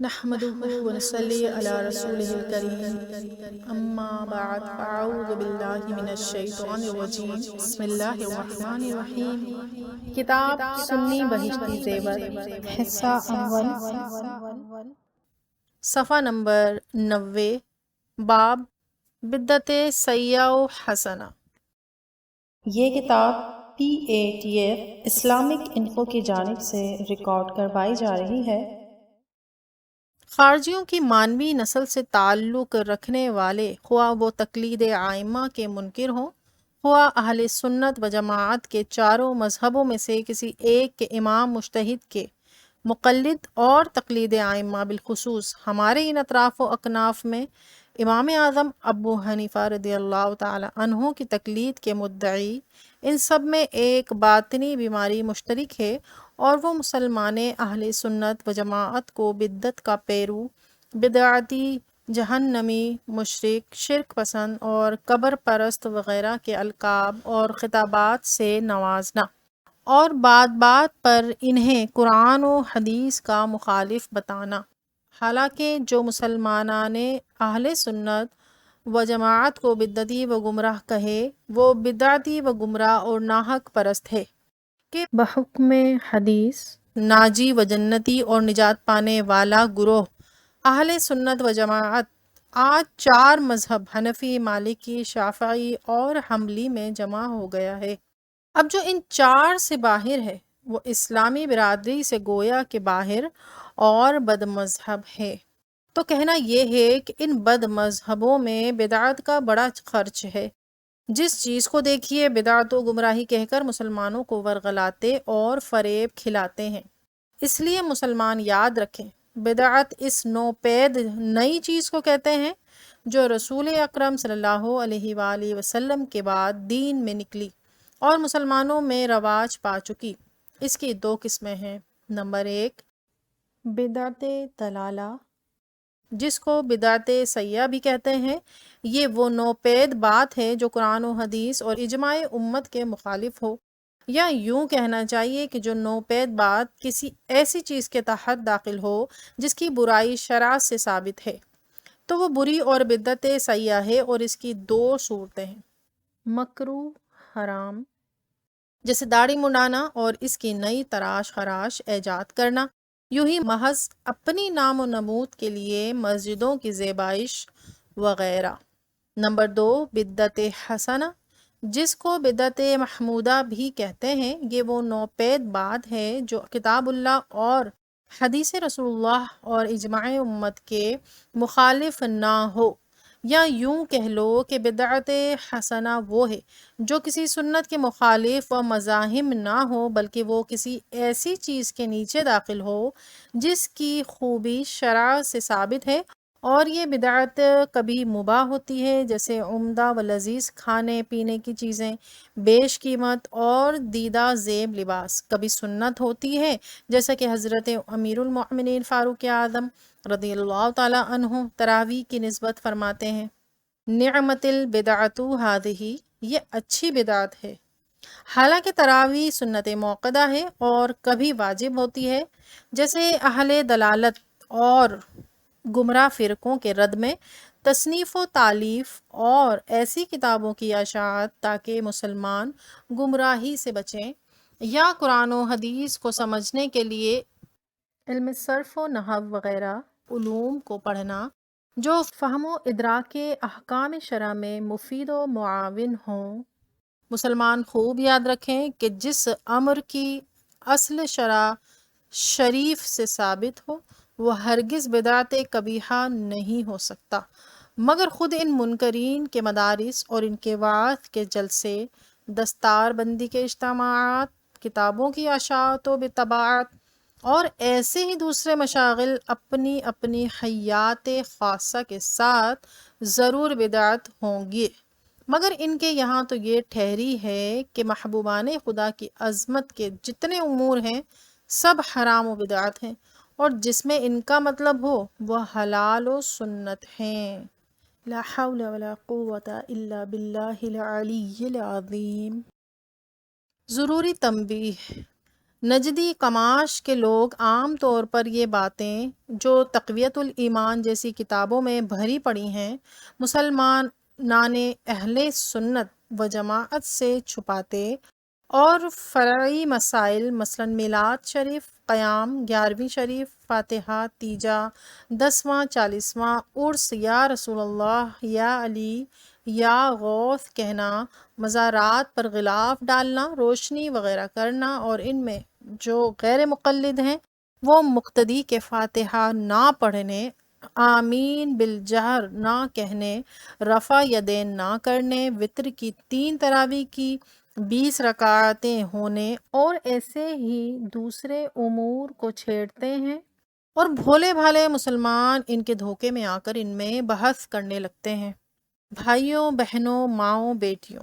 نحمده ونصلي على رسوله الكريم اما بعد فاعوذ باللہ من الشیطان الرجیم بسم اللہ الرحمن الرحیم۔ کتاب سنی بہشتی زیور، حصہ اول، صفحہ نمبر 90، باب بدعت سیئہ و حسنہ۔ یہ کتاب PATF اسلامک انفو کی جانب سے ریکارڈ کروائی جا رہی ہے۔ خارجیوں کی مانوی نسل سے تعلق رکھنے والے، خواہ وہ تقلید ائمہ کے منکر ہوں، خواہ اہل سنت و جماعت کے چاروں مذہبوں میں سے کسی ایک کے امام مجتہد کے مقلد، اور تقلید ائمہ بالخصوص ہمارے ان اطراف و اکناف میں امام اعظم ابو حنیفہ رضی اللہ تعالی عنہ کی تقلید کے مدعی، ان سب میں ایک باطنی بیماری مشترک ہے، اور وہ مسلمان اہل سنت و جماعت کو بدعت کا پیرو، بدعتی، جہنمی، مشرک، شرک پسند اور قبر پرست وغیرہ کے القاب اور خطابات سے نوازنا، اور بات بات پر انہیں قرآن و حدیث کا مخالف بتانا، حالانکہ جو مسلمانان اہل سنت و جماعت کو بدعتی و گمراہ کہے، وہ بدعتی و گمراہ اور ناحق پرست ہے کہ بحکم حدیث ناجی و جنتی اور نجات پانے والا گروہ اہل سنت و جماعت آج چار مذہب حنفی، مالکی، شافعی اور حنبلی میں جمع ہو گیا ہے۔ اب جو ان چار سے باہر ہے وہ اسلامی برادری سے گویا کہ باہر اور بد مذہب ہے۔ تو کہنا یہ ہے کہ ان بد مذہبوں میں بدعت کا بڑا خرچ ہے۔ جس چیز کو دیکھیے بدعت و گمراہی کہہ کر مسلمانوں کو ورغلاتے اور فریب کھلاتے ہیں۔ اس لیے مسلمان یاد رکھیں، بدعت اس نوپید نئی چیز کو کہتے ہیں جو رسول اکرم صلی اللہ علیہ وآلہ وسلم کے بعد دین میں نکلی اور مسلمانوں میں رواج پا چکی۔ اس کی دو قسمیں ہیں۔ نمبر 1، بدعت ضلالہ، جس کو بدعت سیئہ بھی کہتے ہیں۔ یہ وہ نوپید بات ہے جو قرآن و حدیث اور اجماع امت کے مخالف ہو، یا یوں کہنا چاہیے کہ جو نوپید بات کسی ایسی چیز کے تحت داخل ہو جس کی برائی شرع سے ثابت ہے، تو وہ بری اور بدعت سیئہ ہے، اور اس کی دو صورتیں ہیں۔ مکروہ، حرام، جیسے داڑھی منڈانا اور اس کی نئی تراش خراش ایجاد کرنا، یوں ہی محض اپنی نام و نمود کے لیے مسجدوں کی زیبائش وغیرہ۔ نمبر 2، بدعت حسنہ، جس کو بدعت محمودہ بھی کہتے ہیں۔ یہ وہ نوپید بات ہے جو کتاب اللہ اور حدیث رسول اللہ اور اجماع امت کے مخالف نہ ہو، یا یوں کہہ لو کہ بدعت حسنہ وہ ہے جو کسی سنت کے مخالف و مزاحم نہ ہو، بلکہ وہ کسی ایسی چیز کے نیچے داخل ہو جس کی خوبی شرع سے ثابت ہے، اور یہ بدعت کبھی مباح ہوتی ہے، جیسے عمدہ و لذیذ کھانے پینے کی چیزیں، بیش قیمت اور دیدہ زیب لباس۔ کبھی سنت ہوتی ہے، جیسا کہ حضرت امیر المؤمنین فاروق اعظم رضی اللہ تعالی عنہ تراویح کی نسبت فرماتے ہیں، نعمت البدعۃ ہذہ، یہ اچھی بدعت ہے۔ حالانکہ تراویح سنت موقدہ ہے اور کبھی واجب ہوتی ہے، جیسے اہل دلالت اور گمراہ فرقوں کے رد میں تصنیف و تالیف اور ایسی کتابوں کی اشاعت تاکہ مسلمان گمراہی سے بچیں، یا قرآن و حدیث کو سمجھنے کے لیے علم صرف و نحو وغیرہ علوم کو پڑھنا جو فہم و ادراک احکام شرع میں مفید و معاون ہوں۔ مسلمان خوب یاد رکھیں کہ جس امر کی اصل شرع شریف سے ثابت ہو وہ ہرگز بدعت قبیحہ نہیں ہو سکتا، مگر خود ان منکرین کے مدارس اور ان کے وعظ کے جلسے، دستار بندی کے اجتماعات، کتابوں کی اشاعت و طباعت اور ایسے ہی دوسرے مشاغل اپنی اپنی حیات خاصہ کے ساتھ ضرور بدعت ہوں گے، مگر ان کے یہاں تو یہ ٹھہری ہے کہ محبوبان خدا کی عظمت کے جتنے امور ہیں سب حرام و بدعت ہیں، اور جس میں ان کا مطلب ہو وہ حلال و سنت ہیں۔ لا حول ولا قوة الا باللہ العلی العظیم۔ ضروری تنبیہ، نجدی قماش کے لوگ عام طور پر یہ باتیں جو تقویت الایمان جیسی کتابوں میں بھری پڑی ہیں مسلمانان اہل سنت و جماعت سے چھپاتے اور فرعی مسائل مثلا میلاد شریف، قیام، 11ویں شریف، فاتحہ، تیجا، 10واں 40واں، عرس، یا رسول اللہ، یا علی، یا غوث کہنا، مزارات پر غلاف ڈالنا، روشنی وغیرہ کرنا، اور ان میں جو غیر مقلد ہیں وہ مقتدی کے فاتحہ نہ پڑھنے، آمین بالجہر نہ کہنے، رفع یدین نہ کرنے، وتر کی 3 تراویح کی 20 رکعتیں ہونے اور ایسے ہی دوسرے امور کو چھیڑتے ہیں، اور بھولے بھالے مسلمان ان کے دھوکے میں آ کر ان میں بحث کرنے لگتے ہیں۔ بھائیوں، بہنوں، ماؤں، بیٹیوں،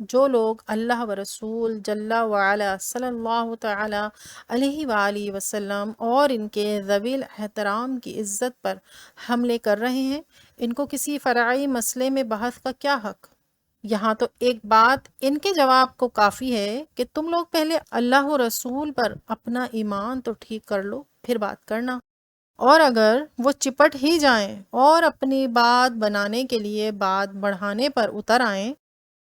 جو لوگ اللہ و رسول جل وعلا صلی اللہ تعالی علیہ وآلہ وسلم اور ان کے ذوی الاحترام کی عزت پر حملے کر رہے ہیں، ان کو کسی فرعی مسئلے میں بحث کا کیا حق؟ یہاں تو ایک بات ان کے جواب کو کافی ہے کہ تم لوگ پہلے اللہ و رسول پر اپنا ایمان تو ٹھیک کر لو، پھر بات کرنا۔ اور اگر وہ چپٹ ہی جائیں اور اپنی بات بنانے کے لیے بات بڑھانے پر اتر آئیں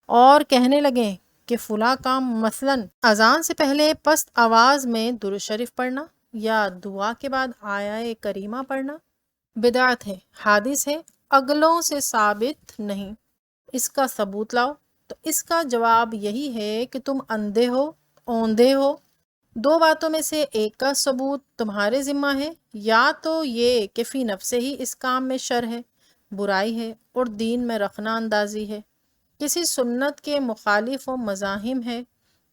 اور کہنے لگیں کہ فلاں کام مثلاً اذان سے پہلے پست آواز میں درود شریف پڑھنا یا دعا کے بعد آیہ کریمہ پڑھنا بدعت ہے، حادث ہے، اگلوں سے ثابت نہیں، اس کا ثبوت لاؤ، تو اس کا جواب یہی ہے کہ تم اندھے ہو، اوندھے ہو۔ 2 باتوں میں سے ایک کا ثبوت تمہارے ذمہ ہے، یا تو یہ کہ فی نفسے ہی اس کام میں شر ہے، برائی ہے اور دین میں رخنہ اندازی ہے، کسی سنت کے مخالف و مزاحم ہے،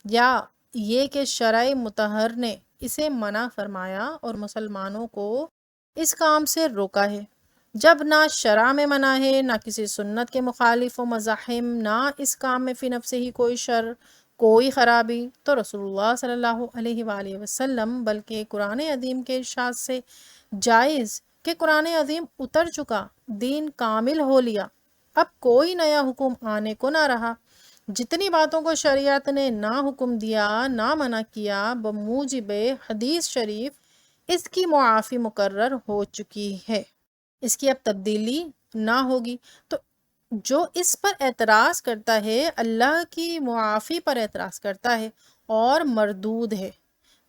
یا یہ کہ شرع مطہر نے اسے منع فرمایا اور مسلمانوں کو اس کام سے روکا ہے۔ جب نہ شرع میں منع ہے، نہ کسی سنت کے مخالف و مزاحم، نہ اس کام میں فی نفسے ہی کوئی شر، کوئی خرابی، تو رسول اللہ صلی اللہ علیہ وآلہ وسلم بلکہ قرآن عظیم کے ارشاد سے جائز کہ قرآن عظیم اتر چکا، دین کامل ہو لیا، اب کوئی نیا حکم آنے کو نہ رہا، جتنی باتوں کو شریعت نے نہ حکم دیا نہ منع کیا بموجب حدیث شریف، اس کی معافی مقرر ہو چکی ہے، اس کی اب تبدیلی نہ ہوگی۔ تو جو اس پر اعتراض کرتا ہے اللہ کی معافی پر اعتراض کرتا ہے اور مردود ہے۔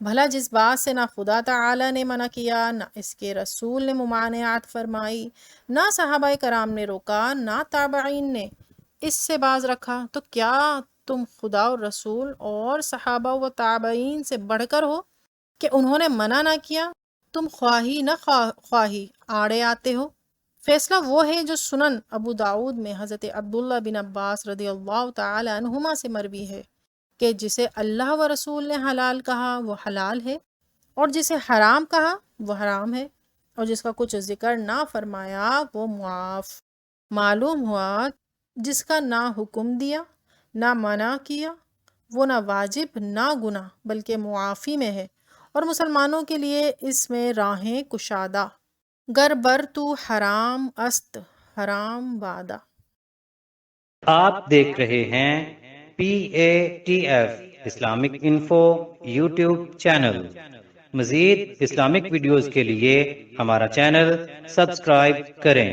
بھلا جس بات سے نہ خدا تعالی نے منع کیا، نہ اس کے رسول نے ممانعت فرمائی، نہ صحابہ کرام نے روکا، نہ تابعین نے اس سے باز رکھا، تو کیا تم خدا اور رسول اور صحابہ و تابعین سے بڑھ کر ہو کہ انہوں نے منع نہ کیا، تم خواہی نہ خواہی آڑے آتے ہو؟ فیصلہ وہ ہے جو سنن ابو داؤد میں حضرت عبداللہ بن عباس رضی اللہ تعالی عنہما سے مروی ہے کہ جسے اللہ و رسول نے حلال کہا وہ حلال ہے، اور جسے حرام کہا وہ حرام ہے، اور جس کا کچھ ذکر نہ فرمایا وہ معاف۔ معلوم ہوا جس کا نہ حکم دیا نہ منع کیا وہ نہ واجب نہ گناہ بلکہ معافی میں ہے، اور مسلمانوں کے لیے اس میں راہیں کشادہ۔ گر بر تو حرام است حرام بادہ۔ آپ دیکھ رہے ہیں PATF Islamic info YouTube channel. مزید اسلامک ویڈیوز کے لیے ہمارا چینل سبسکرائب کریں۔